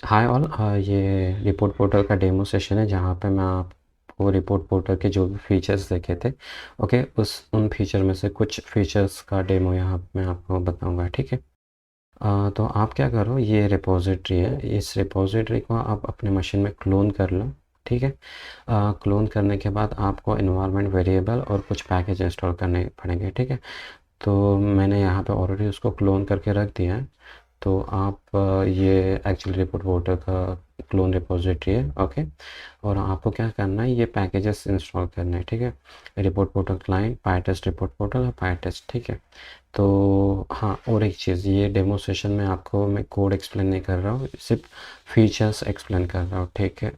Hi all, ये report portal का demo session है जहाँ पे मैं आपको रिपोर्ट पोर्टल के जो भी फीचर्स देखे थे, ओके, उस उन फीचर में से कुछ फीचर्स का डेमो यहाँ मैं आपको बताऊंगा। ठीक है। तो आप क्या करो, ये रिपोजिटरी है, इस रिपोजिटरी को आप अपने मशीन में क्लोन कर लो। ठीक है। क्लोन करने के बाद आपको इन्वायरमेंट वेरिएबल और कुछ पैकेज इंस्टॉल करने पड़ेंगे। ठीक है। तो मैंने यहाँ पे ऑलरेडी उसको क्लोन करके रख दिया है। तो आप ये एक्चुअली रिपोर्ट पोर्टल का क्लोन रिपोजिटरी है, ओके। और आपको क्या करना है, ये पैकेजेस इंस्टॉल करना है। ठीक है। Report portal client, pytest report portal और पायटेस्ट। ठीक है। तो हाँ, और एक चीज़, ये डेमो सेशन में आपको मैं कोड एक्सप्लेन नहीं कर रहा हूँ, सिर्फ फीचर्स एक्सप्लेन कर रहा हूँ। ठीक है।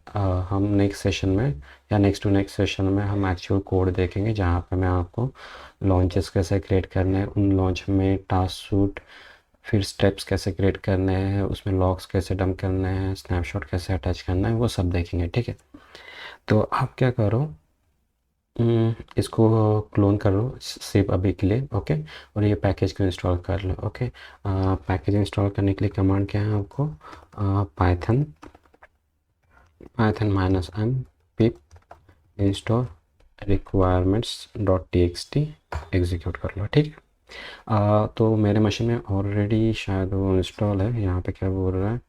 हम नेक्स्ट सेशन में या नेक्स्ट टू नेक्स्ट सेशन में हम एक्चुअल कोड देखेंगे जहाँ पे मैं आपको लॉन्चेस कैसे क्रिएट करने हैं, उन लॉन्च में टास्क सूट, फिर स्टेप्स कैसे क्रिएट करने हैं, उसमें लॉग्स कैसे डंप करने हैं, स्नैपशॉट कैसे अटैच करना है, वो सब देखेंगे। ठीक है। तो आप क्या करो, इसको क्लोन करो सिर्फ अभी के लिए, ओके। और ये पैकेज को इंस्टॉल कर लो, ओके। पैकेज इंस्टॉल करने के लिए कमांड क्या है आपको, Python Python -m pip install requirements.txt execute कर लो। ठीक है। तो मेरे मशीन में ऑलरेडी शायद वो इंस्टॉल है। यहाँ पे क्या बोल रहा है,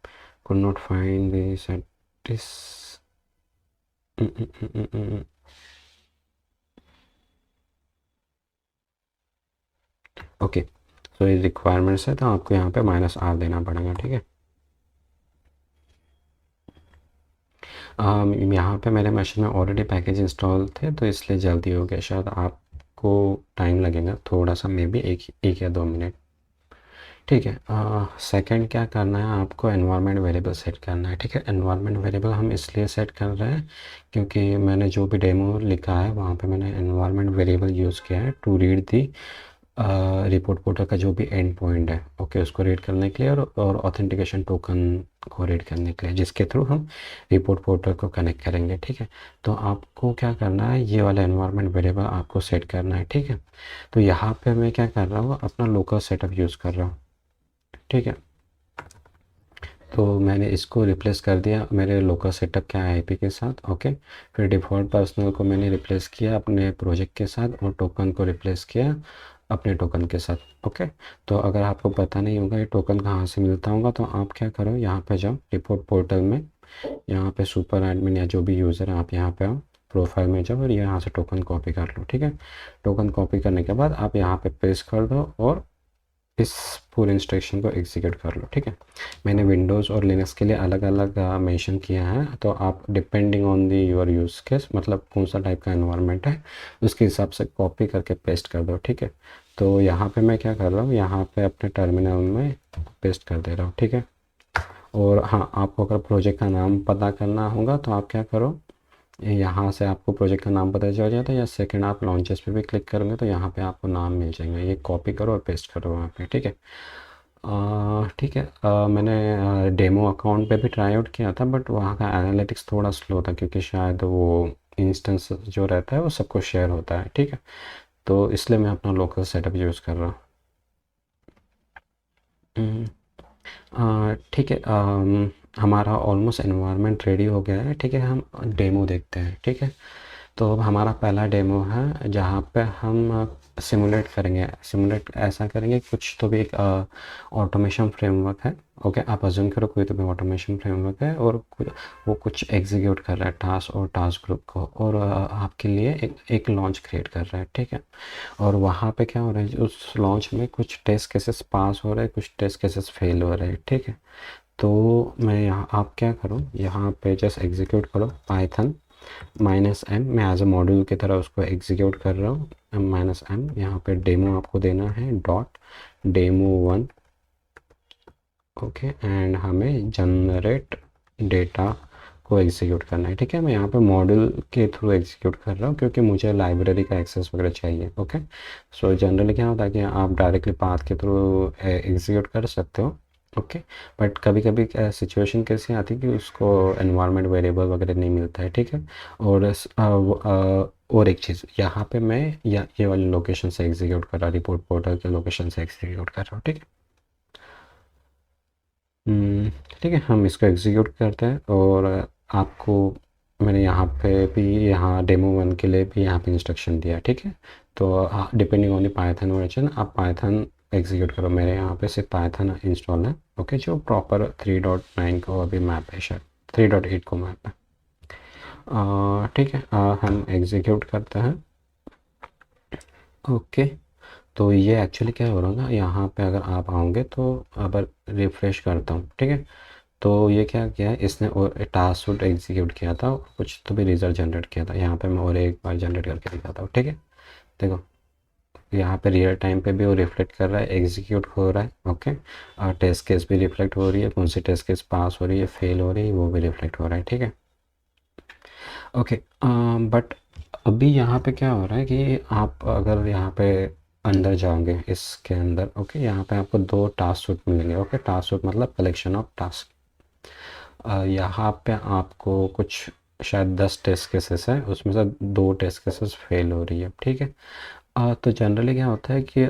could not find this address. Okay. तो ये रिक्वायरमेंट्स है, तो आपको यहाँ पे -r देना पड़ेगा। ठीक है। यहाँ पे मेरे मशीन में ऑलरेडी पैकेज इंस्टॉल थे, तो इसलिए जल्दी हो गया। शायद आपको टाइम लगेगा थोड़ा सा, मे बी एक या 2 मिनट। ठीक है। सेकंड क्या करना है, आपको एनवायरनमेंट वेरिएबल सेट करना है। ठीक है। एनवायरनमेंट वेरिएबल हम इसलिए सेट कर रहे हैं क्योंकि मैंने जो भी डेमो लिखा है वहाँ पे मैंने एनवायरनमेंट वेरिएबल यूज़ किया है to read the report portal का जो भी एंड पॉइंट है, ओके, उसको रीड करने के लिए और ऑथेंटिकेशन टोकन को रीड करने के लिए, जिसके थ्रू हम रिपोर्ट पोर्टल को कनेक्ट करेंगे। ठीक है। तो आपको क्या करना है, ये वाला एनवायरनमेंट वेरिएबल आपको सेट करना है। ठीक है। तो यहाँ पे मैं क्या कर रहा हूँ, अपना लोकल सेटअप यूज़ कर रहा हूँ। ठीक है। तो मैंने इसको रिप्लेस कर दिया मेरे लोकल सेटअप के आईपी के साथ, ओके। फिर डिफ़ॉल्ट पर्सनल को मैंने रिप्लेस किया अपने प्रोजेक्ट के साथ और टोकन को रिप्लेस किया अपने टोकन के साथ, ओके। तो अगर आपको पता नहीं होगा ये टोकन कहाँ से मिलता होगा, तो आप क्या करो, यहाँ पे जाओ रिपोर्ट पोर्टल में, यहाँ पे सुपर एडमिन या जो भी यूज़र है आप यहाँ पे आओ, प्रोफाइल में जाओ और यहाँ से टोकन कॉपी कर लो। ठीक है। टोकन कॉपी करने के बाद आप यहाँ पे पेस्ट कर दो और इस पूरे इंस्ट्रक्शन को एग्जीक्यूट कर लो। ठीक है। मैंने विंडोज़ और लिनक्स के लिए अलग अलग मेंशन किया है, तो आप depending on the your use case, मतलब कौन सा टाइप का एनवायरनमेंट है उसके हिसाब से कॉपी करके पेस्ट कर दो। ठीक है। तो यहाँ पे मैं क्या कर रहा हूँ, यहाँ पे अपने टर्मिनल में पेस्ट कर दे रहा हूँ। ठीक है। और हाँ, आपको अगर प्रोजेक्ट का नाम पता करना होगा तो आप क्या करो, यहाँ से आपको प्रोजेक्ट का नाम पता चल जाता है, या सेकंड आप लॉन्चेस पे भी क्लिक करोगे तो यहाँ पे आपको नाम मिल जाएगा, ये कॉपी करो और पेस्ट करो वहाँ पे। ठीक है। ठीक है। मैंने डेमो अकाउंट पे भी ट्राई आउट किया था, बट वहाँ का एनालिटिक्स थोड़ा स्लो था क्योंकि शायद वो इंस्टेंस जो रहता है वो सबको शेयर होता है। ठीक है। तो इसलिए मैं अपना लोकल सेटअप यूज़ कर रहा हूँ। ठीक है। हमारा ऑलमोस्ट एनवायरनमेंट रेडी हो गया है। ठीक है। हम डेमो देखते हैं। ठीक है। तो अब हमारा पहला डेमो है जहाँ पे हम सिमुलेट करेंगे। सिमुलेट ऐसा करेंगे, कुछ तो भी एक ऑटोमेशन फ्रेमवर्क है, ओके। आप अज्यूम करो कोई तो भी ऑटोमेशन फ्रेमवर्क है और वो कुछ एग्जीक्यूट कर रहा है टास्क और टास्क ग्रुप को, और आपके लिए एक लॉन्च क्रिएट कर रहा है। ठीक है। और वहाँ पे क्या हो रहा है, उस लॉन्च में कुछ टेस्ट केसेस पास हो रहे हैं, कुछ टेस्ट केसेस फेल हो रहे हैं। ठीक है। तो मैं यहाँ, आप क्या करो, यहाँ पे जस्ट एग्जीक्यूट करो पाइथन -m, मैं एज अ मॉड्यूल की तरह उसको एग्जीक्यूट कर रहा हूँ। -m, यहाँ पे डेमो आपको देना है डॉट demo1, ओके। एंड हमें जनरेट डेटा को एग्जीक्यूट करना है। ठीक है। मैं यहाँ पे मॉड्यूल के थ्रू एग्जीक्यूट कर रहा हूँ क्योंकि मुझे लाइब्रेरी का एक्सेस वगैरह चाहिए, ओके। सो जनरली क्या होता है कि आप डायरेक्टली पाथ के थ्रू एग्जीक्यूट कर सकते हो, ओके। बट कभी कभी सिचुएशन कैसी आती है कि उसको एनवायरनमेंट वेरिएबल वगैरह नहीं मिलता है। ठीक है। और और एक चीज़, यहाँ पे मैं ये वाली लोकेशन से एग्जीक्यूट कर रहा, रिपोर्ट पोर्टल के लोकेशन से एग्जीक्यूट कर रहा हूँ। ठीक है। ठीक है, हम इसको एग्जीक्यूट करते हैं और आपको मैंने यहाँ पे भी, यहाँ डेमो 1 के लिए भी यहाँ पे इंस्ट्रक्शन दिया है। ठीक है, तो depending on the Python version आप पाइथन एग्जीक्यूट करो। मेरे यहाँ पे सिर्फ पाइथन इंस्टॉल है। ओके, जो प्रॉपर 3.9 को अभी मैप है, शायद 3.8 को मैप है। ठीक है, हम एग्जीक्यूट करते हैं। ओके, तो ये एक्चुअली क्या हो रहा है ना, यहाँ पे अगर आप आओगे तो अगर रिफ़्रेश करता हूँ, ठीक है, तो ये क्या किया है इसने, और टास्क सूट एग्जीक्यूट किया था, कुछ तो भी रिजल्ट जनरेट किया था। यहाँ पे मैं और एक बार जनरेट करके दिखाता हूँ। ठीक है, देखो यहाँ पे रियल टाइम पे भी वो रिफ्लेक्ट कर रहा है, एग्जीक्यूट हो रहा है। ओके, और टेस्ट केस भी रिफ्लेक्ट हो रही है, कौन सी टेस्ट केस पास हो रही है, फेल हो रही है, वो भी रिफ्लेक्ट हो रहा है। ठीक है, ओके, बट अभी यहाँ पे क्या हो रहा है कि आप अगर यहाँ पे अंदर जाओगे इसके अंदर, ओके, यहाँ पे आपको 2 टास्क सूट मिलेंगे। ओके, टास्क सूट मतलब कलेक्शन ऑफ टास्क। यहाँ पे आपको कुछ शायद 10 टेस्ट केसेस है, उसमें से 2 टेस्ट केसेस फेल हो रही है। ठीक है, तो जनरली क्या होता है कि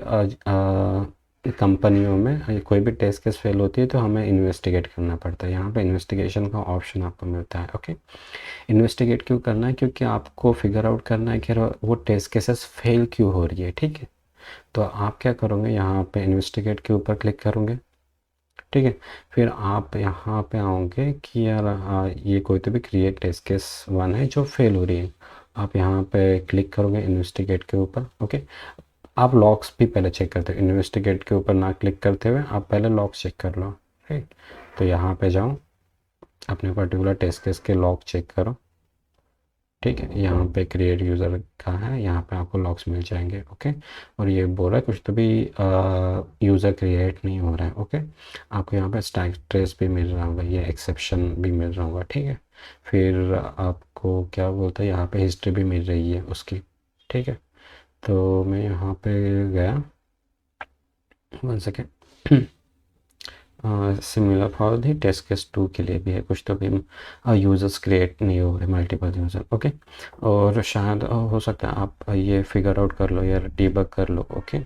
कंपनियों में कोई भी टेस्ट केस फेल होती है तो हमें इन्वेस्टिगेट करना पड़ता है। यहाँ पे इन्वेस्टिगेशन का ऑप्शन आपको मिलता है। ओके, इन्वेस्टिगेट क्यों करना है, क्योंकि आपको फिगर आउट करना है कि वो टेस्ट केसेस फेल क्यों हो रही है। ठीक है, तो आप क्या करोगे, यहाँ पे इन्वेस्टिगेट के ऊपर क्लिक करोगे। ठीक है, फिर आप यहाँ पे आओगे कि यार ये कोई तो भी क्रिएट टेस्ट केस 1 है जो फेल हो रही है। आप यहाँ पे क्लिक करोगे इन्वेस्टिगेट के ऊपर। ओके, आप लॉग्स भी पहले चेक करते हो, इन्वेस्टिगेट के ऊपर ना क्लिक करते हुए आप पहले लॉग्स चेक कर लो। राइट, तो यहाँ पे जाओ, अपने पर्टिकुलर टेस्ट केस के लॉग चेक करो। ठीक है, यहाँ पे क्रिएट यूज़र का है, यहाँ पे आपको लॉग्स मिल जाएंगे। ओके, और ये बोल रहा है कुछ तो भी यूज़र क्रिएट नहीं हो रहा है। ओके, आपको यहाँ पे स्टैक ट्रेस भी मिल रहा होगा, ये एक्सेप्शन भी मिल रहा होगा। ठीक है, फिर आपको क्या बोलता है, यहाँ पे हिस्ट्री भी मिल रही है उसकी। ठीक है, तो मैं यहाँ पे गया, 1 second. Similar for the test case 2 के लिए भी है, कुछ तो भी यूज़र्स क्रिएट नहीं हो रहे, मल्टीपल यूज़र। ओके, और शायद हो सकता है आप ये फिगर आउट कर लो या डीबग कर लो। Okay,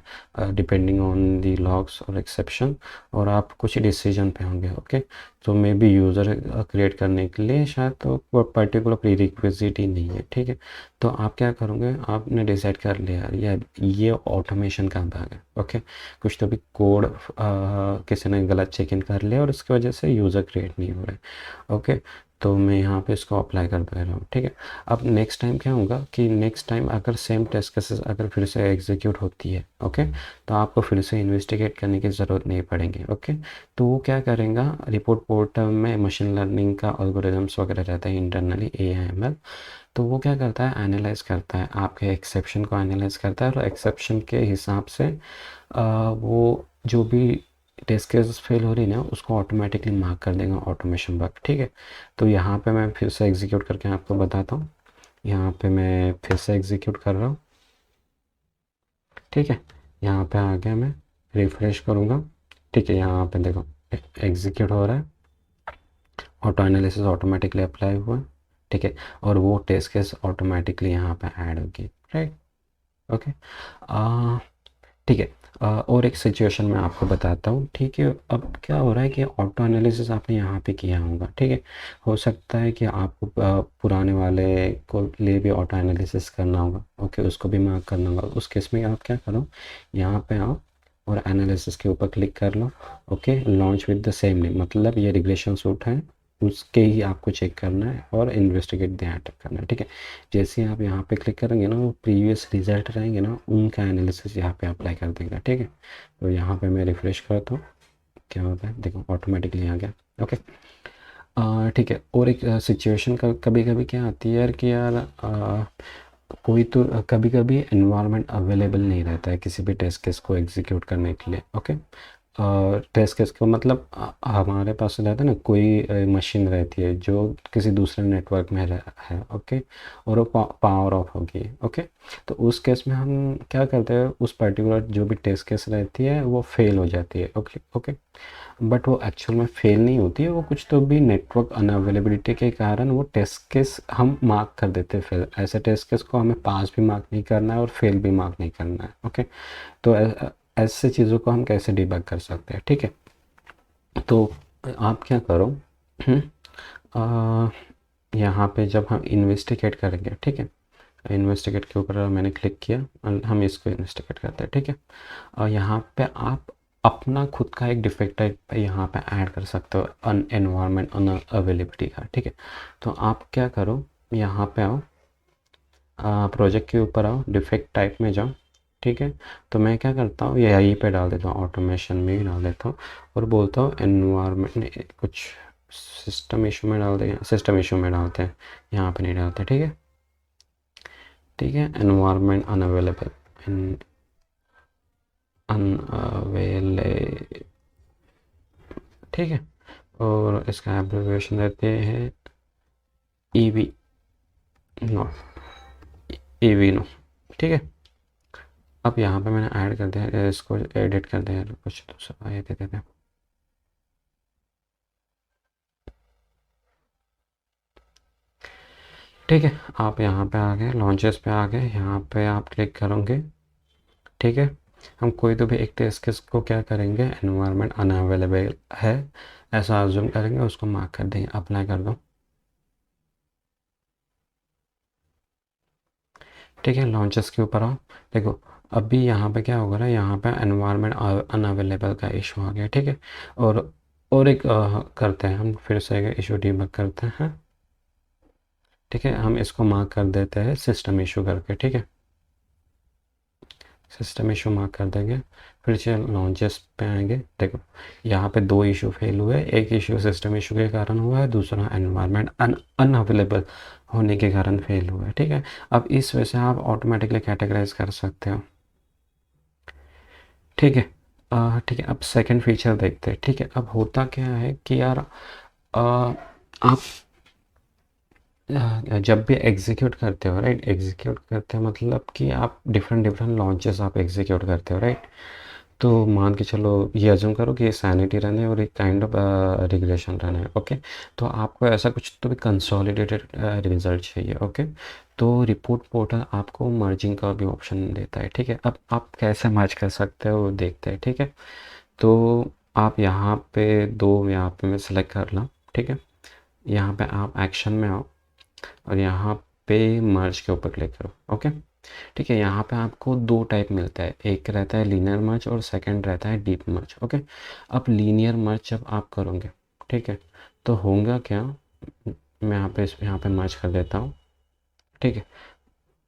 depending on the logs और एक्सेप्शन, और आप कुछ डिसीजन पे होंगे। ओके, तो मे बी यूज़र क्रिएट करने के लिए शायद तो वो पर्टिकुलर प्री रिक्विजिट ही नहीं है। ठीक है, तो आप क्या करोगे, आपने डिसाइड कर लिया या ये ऑटोमेशन का भाग है। ओके, कुछ तो भी कोड किसी ने गलत चेक इन कर लिया और इसकी वजह से यूज़र क्रिएट नहीं हो रहा है। ओके, तो मैं यहाँ पे इसको अप्लाई कर दे रहा हूँ। ठीक है, अब नेक्स्ट टाइम क्या होगा कि नेक्स्ट टाइम अगर सेम टेस्ट केसेस अगर फिर से एग्जीक्यूट होती है, ओके, तो आपको फिर से इन्वेस्टिगेट करने की ज़रूरत नहीं पड़ेगी। ओके, तो वो क्या करेगा, रिपोर्ट पोर्टल में मशीन लर्निंग का एल्गोरिथम्स वगैरह रहता है इंटरनली, AML, तो वो क्या करता है, एनालाइज करता है आपके एक्सेप्शन को, एनालाइज करता है और एक्सेप्शन के हिसाब से वो जो भी टेस्ट केस फेल हो रही है ना उसको ऑटोमेटिकली मार्क कर देगा, ऑटोमेशन बग। ठीक है, तो यहाँ पे मैं फिर से एग्जीक्यूट करके आपको बताता हूँ। यहाँ पे मैं फिर से एग्जीक्यूट कर रहा हूँ। ठीक है, यहाँ पे आ गया, मैं रिफ्रेश करूँगा। ठीक है, यहाँ पे देखो एग्जीक्यूट हो रहा है, ऑटो एनालिसिस ऑटोमेटिकली अप्लाई हुआ। ठीक है, और वो टेस्ट केस ऑटोमेटिकली यहाँ पे ऐड होगी। राइट, ओके, ठीक है, और एक सिचुएशन मैं आपको बताता हूँ। ठीक है, अब क्या हो रहा है कि ऑटो एनालिसिस आपने यहाँ पे किया होगा। ठीक है, हो सकता है कि आपको पुराने वाले को लिए भी ऑटो एनालिसिस करना होगा। ओके, उसको भी मार्क करना होगा। उस केस में आप क्या करो, यहाँ पे आओ और एनालिसिस के ऊपर क्लिक कर लो। Okay, launch with the same name, मतलब ये रिग्रेशन सूट है, उसके ही आपको चेक करना है और इन्वेस्टिगेट ध्यान करना है। ठीक है, जैसे आप यहाँ पे क्लिक करेंगे ना, वो प्रीवियस रिजल्ट रहेंगे ना, उनका एनालिसिस यहाँ पे अप्लाई कर देगा। ठीक है, तो यहाँ पे मैं रिफ्रेश करता हूँ, क्या होता है देखो ऑटोमेटिकली आ गया। ओके, ठीक है, और एक सिचुएशन का कभी कभी क्या आती है यार कि यार कोई तो कभी कभी एनवायरनमेंट अवेलेबल नहीं रहता है किसी भी टेस्ट केस को एग्जीक्यूट करने के लिए। ओके, टेस्ट केस को मतलब हमारे पास रहता है ना, कोई मशीन रहती है जो किसी दूसरे नेटवर्क में है। ओके, और वो पावर ऑफ होगी। ओके, तो उस केस में हम क्या करते हैं, उस पर्टिकुलर जो भी टेस्ट केस रहती है वो फेल हो जाती है। ओके, ओके, बट वो एक्चुअल में फेल नहीं होती है, वो कुछ तो भी नेटवर्क अनअवेलेबिलिटी के कारण वो टेस्ट केस हम मार्क कर देते हैं फेल। ऐसे टेस्ट केस को हमें पास भी मार्क नहीं करना है और फेल भी मार्क नहीं करना है। ओके, तो ऐसे चीज़ों को हम कैसे डिबग कर सकते हैं। ठीक है, तो आप क्या करो, हम्म, आ, यहाँ पे जब हम इन्वेस्टिगेट करेंगे, ठीक है, इन्वेस्टिगेट के ऊपर मैंने क्लिक किया और हम इसको इन्वेस्टिगेट करते हैं, ठीक है। और यहाँ पे आप अपना खुद का एक डिफेक्ट टाइप यहाँ पे ऐड कर सकते हो, अन एनवायरनमेंट अन अवेलेबिलिटी का, ठीक है। तो आप क्या करो, यहाँ पे आओ, प्रोजेक्ट के ऊपर आओ, डिफेक्ट टाइप में जाओ, ठीक है। तो मैं क्या करता हूँ, ये यहीं पे डाल देता हूँ, ऑटोमेशन में ही डाल देता हूँ और बोलता हूँ एनवायरनमेंट कुछ सिस्टम इशू में डाल दें, सिस्टम इशू में डालते हैं, यहाँ पे नहीं डालते, ठीक है। ठीक है, एनवायरनमेंट अनअवेलेबल, अनअवेले, ठीक है। और इसका एब्रिविएशन देते हैं E V no, E V no, ठीक है। अब यहाँ पे मैंने ऐड कर दिया, इसको एडिट कर दिया, कुछ दूसरा ये दे देते हैं, ठीक है। आप यहाँ पे आ गए, लॉन्चेस पे आ गए, यहाँ पे आप क्लिक करोगे, ठीक है। हम कोई तो भी एक टेस्ट केस को क्या करेंगे, एनवायरनमेंट अनअवेलेबल है ऐसा अज्यूम करेंगे, उसको मार्क कर देंगे, अप्लाई कर दो, ठीक है। लॉन्चेस के ऊपर आओ, देखो अभी यहाँ पे क्या होगा ना, यहाँ पे एनवायरनमेंट अनअवेलेबल का इशू आ गया, ठीक है। और एक करते हैं हम, फिर से इशू डीबग करते हैं, ठीक है। हम इसको मार्क कर देते हैं सिस्टम इशू करके, ठीक है, सिस्टम इशू मार्क कर देंगे। फिर से लॉन्चेस पे आएंगे, देखो यहाँ पे दो इशू फेल हुए, एक इशू सिस्टम इशू के कारण हुआ है, दूसरा एनवायरनमेंट अनअवेलेबल होने के कारण फेल हुआ है, ठीक है। अब इस वजह से आप ऑटोमेटिकली कैटेगराइज कर सकते हो, ठीक है। ठीक है, अब सेकंड फीचर देखते हैं, ठीक है। अब होता क्या है कि यार आप जब भी एग्जीक्यूट करते हो, राइट, एग्जीक्यूट करते हो मतलब कि आप डिफरेंट डिफरेंट लॉन्चेस आप एग्जीक्यूट करते हो, राइट। तो मान के चलो, ये अज्यूम करो कि ये सैनिटी रन है और एक काइंड ऑफ रिग्रेशन रन है, ओके। तो आपको ऐसा कुछ तो भी कंसोलिडेटेड रिजल्ट चाहिए, ओके। तो रिपोर्ट पोर्टल आपको मर्जिंग का भी ऑप्शन देता है, ठीक है। अब आप कैसे मर्ज कर सकते हो देखते हैं, ठीक है। तो आप यहाँ पे दो, यहाँ पे मैं सेलेक्ट कर ला, ठीक है। यहाँ पे आप एक्शन में आओ और यहाँ पे मर्ज के ऊपर क्लिक करो, ओके, ठीक है। यहाँ पे आपको दो टाइप मिलता है, एक रहता है लीनियर मर्ज और सेकंड रहता है डीप मर्ज, ओके। अब लीनियर मर्ज जब आप करोगे, ठीक है, तो होगा क्या, मैं यहाँ पे मर्ज कर देता हूँ, ठीक है।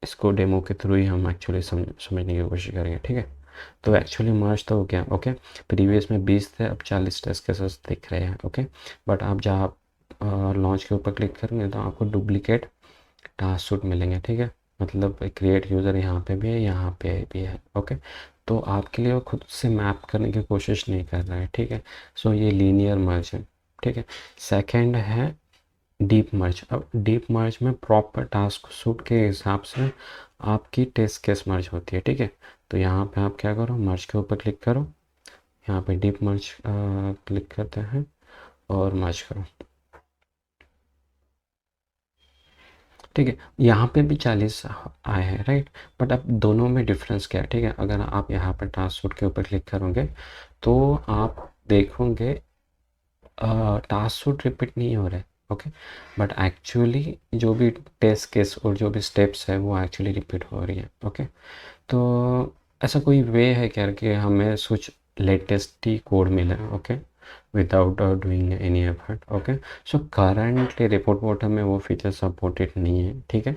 इसको डेमो के थ्रू ही हम एक्चुअली समझने की कोशिश करेंगे, ठीक है। तो एक्चुअली मर्ज तो हो गया, ओके। प्रीवियस में 20 थे, अब 40 टेस्ट केसेस दिख रहे हैं, ओके। बट आप जहाँ लॉन्च के ऊपर क्लिक करेंगे तो आपको डुप्लीकेट टास्क सूट मिलेंगे, ठीक है। मतलब क्रिएट यूज़र यहाँ पे भी है, यहाँ पे भी है, ओके। तो आपके लिए वो खुद से मैप करने की कोशिश नहीं कर रहा है, ठीक है। सो ये लीनियर मर्ज है, ठीक है। सेकंड है डीप मर्ज। अब डीप मर्ज में प्रॉपर टास्क सूट के हिसाब से आपकी टेस्ट केस मर्ज होती है, ठीक है। तो यहाँ पे आप क्या करो, मर्ज के ऊपर क्लिक करो, यहाँ पे डीप मर्ज क्लिक करते हैं और मर्ज करो, ठीक है। यहाँ पे भी 40 आए हैं, राइट। बट अब दोनों में डिफरेंस क्या है, ठीक है। अगर आप यहाँ पर टास्क सूट के ऊपर क्लिक करोगे तो आप देखोगे टास्क सूट रिपीट नहीं हो रहे, ओके। बट एक्चुअली जो भी टेस्ट केस और जो भी स्टेप्स है वो एक्चुअली रिपीट हो रही है, ओके। तो ऐसा कोई वे है क्या कि हमें कुछ लेटेस्ट ही कोड मिले, okay, without doing any effort, okay. So currently report portal में वो फीचर सपोर्टेड नहीं है, ठीक है।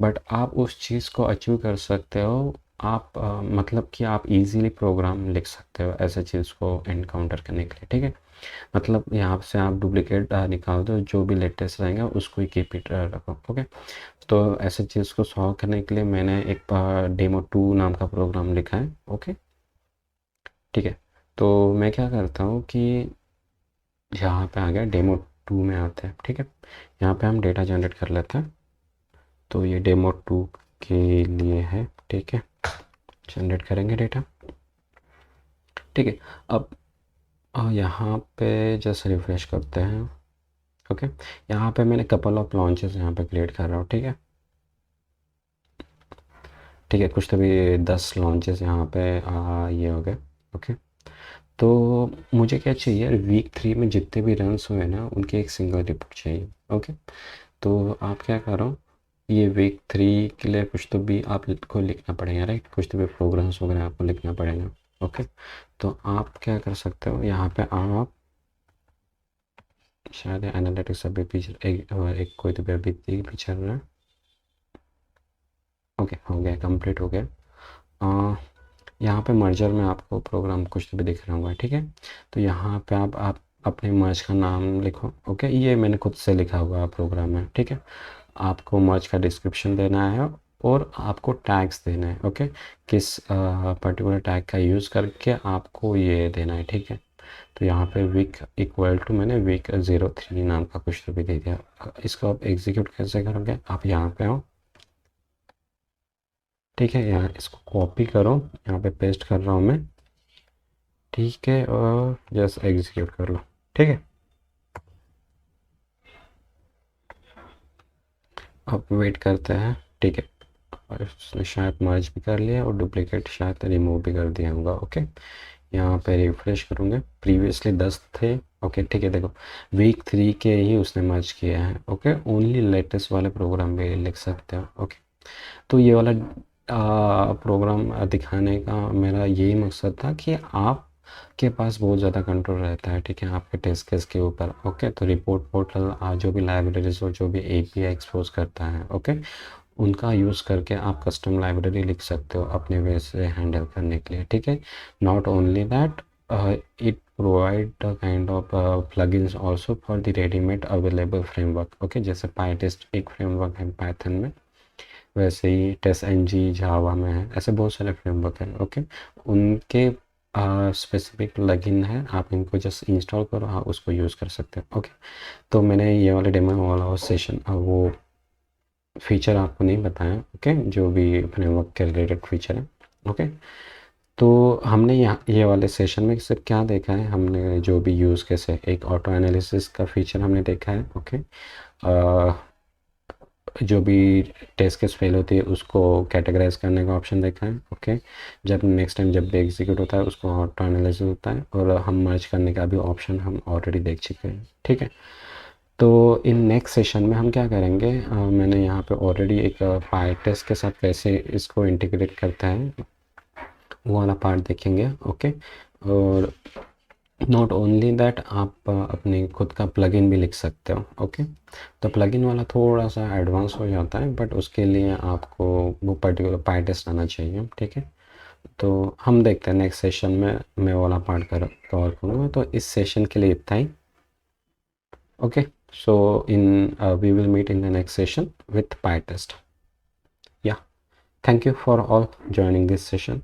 बट आप उस चीज़ को अचीव कर सकते हो, आप मतलब कि आप इजीली प्रोग्राम लिख सकते हो ऐसे चीज़ को एनकाउंटर करने के लिए, ठीक है। मतलब यहाँ से आप डुप्लीकेट निकाल दो, जो भी लेटेस्ट रहेगा उसको ही कीप इट रखो, ओके। तो ऐसे चीज़ को सॉल्व करने के लिए मैंने एक डेमो 2 नाम का प्रोग्राम लिखा है, ओके, ठीक है। तो मैं क्या करता हूँ कि यहाँ पे आ गया, डेमो 2 में आते हैं, ठीक है। यहाँ पे हम डेटा जनरेट कर लेते हैं, तो ये डेमो 2 के लिए है, ठीक है। जनरेट करेंगे डेटा, ठीक है। अब यहाँ पे जस्ट रिफ्रेश करते हैं, ओके। यहाँ पे मैंने कपल ऑफ लॉन्चेस यहाँ पे क्रिएट कर रहा हूँ, ठीक है, ठीक है। कुछ तो भी 10 लॉन्चेस यहाँ पे ये हो गए, ओके। तो मुझे क्या चाहिए, वीक 3 में जितने भी रन्स हुए ना उनकी एक सिंगल रिपोर्ट चाहिए। ओके, तो आप क्या करो, ये वीक 3 के लिए कुछ तो भी आपको लिखना पड़ेगा, राइट, कुछ तो भी प्रोग्राम्स वगैरह आपको लिखना पड़ेगा। ओके, तो आप क्या कर सकते हो, यहाँ पे आप शायद एनालिटिक्स अभी भी एक कोई तो भी अभी भी चल रहा है। ओके, हो गया, कंप्लीट हो गया। यहाँ पे मर्जर में आपको प्रोग्राम कुछ तो भी दिख रहा होगा, ठीक है। तो यहाँ पे आप अपने मर्ज का नाम लिखो। ओके, ये मैंने खुद से लिखा हुआ प्रोग्राम है, ठीक है। आपको मर्ज का डिस्क्रिप्शन देना है और आपको टैग्स देना है। ओके, किस पर्टिकुलर टैग का यूज़ करके आपको ये देना है, ठीक है। तो यहाँ पे वीक इक्वल टू मैंने वीक 03 नाम का कुछ तो भी दे दिया। इसको आप एग्जीक्यूट कैसे करोगे, आप यहाँ पे आओ, ठीक है, यहाँ इसको कॉपी करो, यहाँ पे पेस्ट कर रहा हूँ मैं, ठीक है, और जस्ट एग्जीक्यूट कर लो, ठीक है। अब वेट करते हैं, ठीक है। और इसने शायद मर्ज भी कर लिया और डुप्लीकेट शायद रिमूव भी कर दिया होगा। ओके, यहाँ पे रिफ्रेश करूँगे, प्रीवियसली 10 थे। ओके, ठीक है, देखो वीक 3 के ही उसने मर्ज किया है। ओके, ओनली लेटेस्ट वाले प्रोग्राम भी लिख सकते हो। ओके, तो ये वाला प्रोग्राम दिखाने का मेरा यही मकसद था कि आप के पास बहुत ज़्यादा कंट्रोल रहता है, ठीक है, आपके टेस्ट केस के ऊपर। ओके, तो रिपोर्ट पोर्टल जो भी लाइब्रेरीज और जो भी एपीआई एक्सपोज करता है, ओके, उनका यूज़ करके आप कस्टम लाइब्रेरी लिख सकते हो अपने वे से हैंडल करने के लिए, ठीक है। Not only that, it provide kind of plugins also for the readymade available framework. Okay, जैसे पाईटेस्ट एक फ्रेमवर्क है पाइथन में, वैसे ही टेस्ट एन जी जावा में है, ऐसे बहुत सारे फ्रेमवर्क हैं। ओके, उनके स्पेसिफिक प्लगइन है, आप इनको जस्ट इंस्टॉल करो, हाँ उसको यूज़ कर सकते हो। ओके, तो मैंने ये वाले डेमो वाला सेशन वो फीचर आपको नहीं बताया। ओके, जो भी फ्रेमवर्क के रिलेटेड फीचर है। ओके, तो हमने यहाँ ये वाले सेशन में सिर्फ क्या देखा है, हमने जो भी यूज़ कैसे एक ऑटो एनालिसिस का फीचर हमने देखा है। ओके, जो भी टेस्ट केस फेल होती है उसको कैटेगराइज करने का ऑप्शन देखा है। ओके, जब नेक्स्ट टाइम जब भी एग्जीक्यूट होता है उसको ऑटो एनालिसिस होता है, और हम मर्ज करने का भी ऑप्शन हम ऑलरेडी देख चुके हैं, ठीक है। तो इन नेक्स्ट सेशन में हम क्या करेंगे, मैंने यहाँ पे ऑलरेडी एक पाई टेस्ट के साथ कैसे इसको इंटीग्रेट करता है वो वाला पार्ट देखेंगे। ओके, और नॉट ओनली दैट, आप अपने खुद का प्लगइन भी लिख सकते हो। ओके, तो प्लगइन वाला थोड़ा सा एडवांस हो जाता है, बट उसके लिए आपको वो पर्टिकुलर पाई टेस्ट आना चाहिए, ठीक है। तो हम देखते हैं नेक्स्ट सेशन में मैं वाला पार्ट कवर करूँगा। तो इस सेशन के लिए इतना ही। Okay, so we will meet in the next session with PyTest. Yeah, thank you for all joining this session.